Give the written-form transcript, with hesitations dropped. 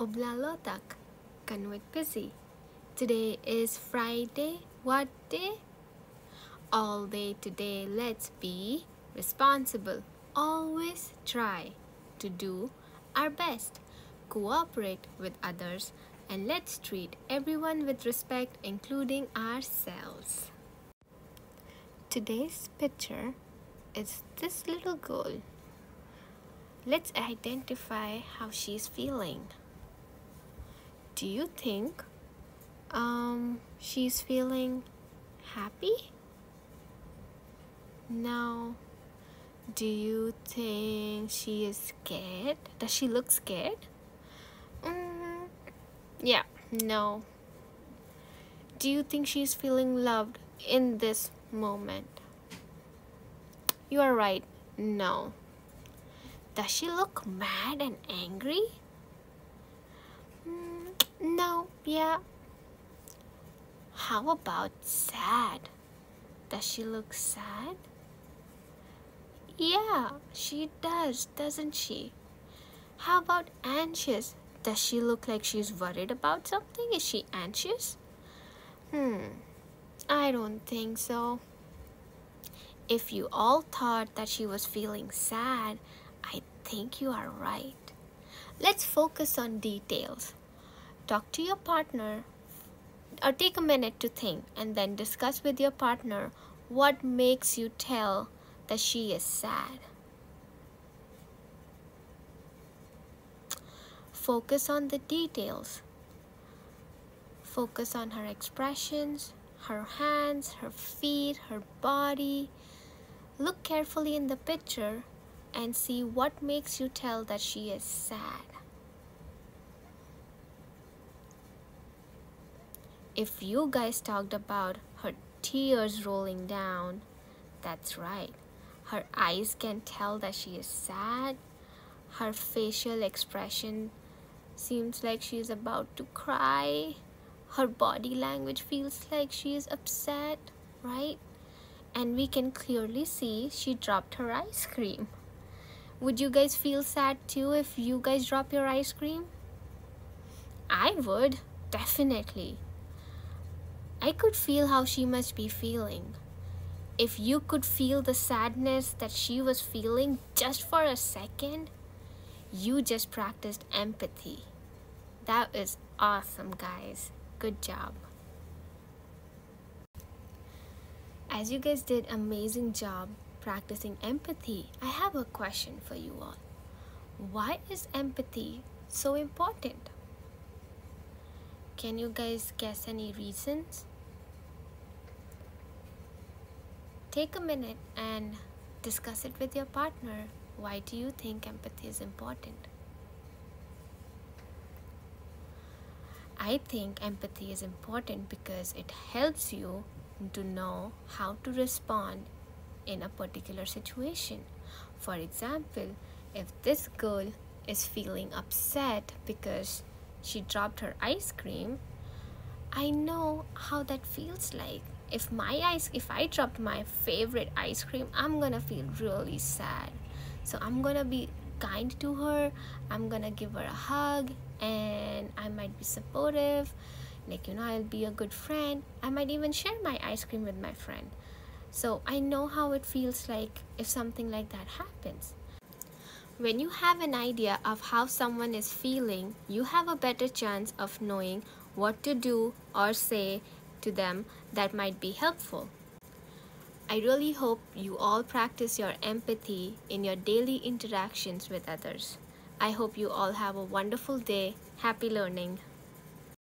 Oblalotak, Kanwit busy. Today is Friday. What day? All day today, let's be responsible. Always try to do our best. Cooperate with others and let's treat everyone with respect, including ourselves. Today's picture is this little girl. Let's identify how she's feeling. Do you think she's feeling happy? No. Do you think she is scared? Does she look scared? Yeah, no. Do you think she's feeling loved in this moment? You are right, no. Does she look mad and angry? No, yeah. How about sad? Does she look sad? Yeah, she does, doesn't she? How about anxious? Does she look like she's worried about something? Is she anxious? I don't think so. If you all thought that she was feeling sad, I think you are right. Let's focus on details. Talk to your partner or take a minute to think and then discuss with your partner what makes you tell that she is sad. Focus on the details. Focus on her expressions, her hands, her feet, her body. Look carefully in the picture and see what makes you tell that she is sad. If you guys talked about her tears rolling down, that's right. Her eyes can tell that she is sad. Her facial expression seems like she is about to cry. Her body language feels like she is upset, right? And we can clearly see she dropped her ice cream. Would you guys feel sad too if you guys drop your ice cream? I would, definitely. I could feel how she must be feeling. If you could feel the sadness that she was feeling just for a second, you just practiced empathy. That is awesome, guys. Good job. As you guys did an amazing job practicing empathy, I have a question for you all. Why is empathy so important? Can you guys guess any reasons? Take a minute and discuss it with your partner. Why do you think empathy is important? I think empathy is important because it helps you to know how to respond in a particular situation. For example, if this girl is feeling upset because she dropped her ice cream, I know how that feels like. If I dropped my favorite ice cream, I'm gonna feel really sad. So I'm gonna be kind to her. I'm gonna give her a hug and I might be supportive. I'll be a good friend. I might even share my ice cream with my friend. So I know how it feels like if something like that happens. When you have an idea of how someone is feeling, you have a better chance of knowing what to do or say to them that might be helpful. I really hope you all practice your empathy in your daily interactions with others. I hope you all have a wonderful day. Happy learning.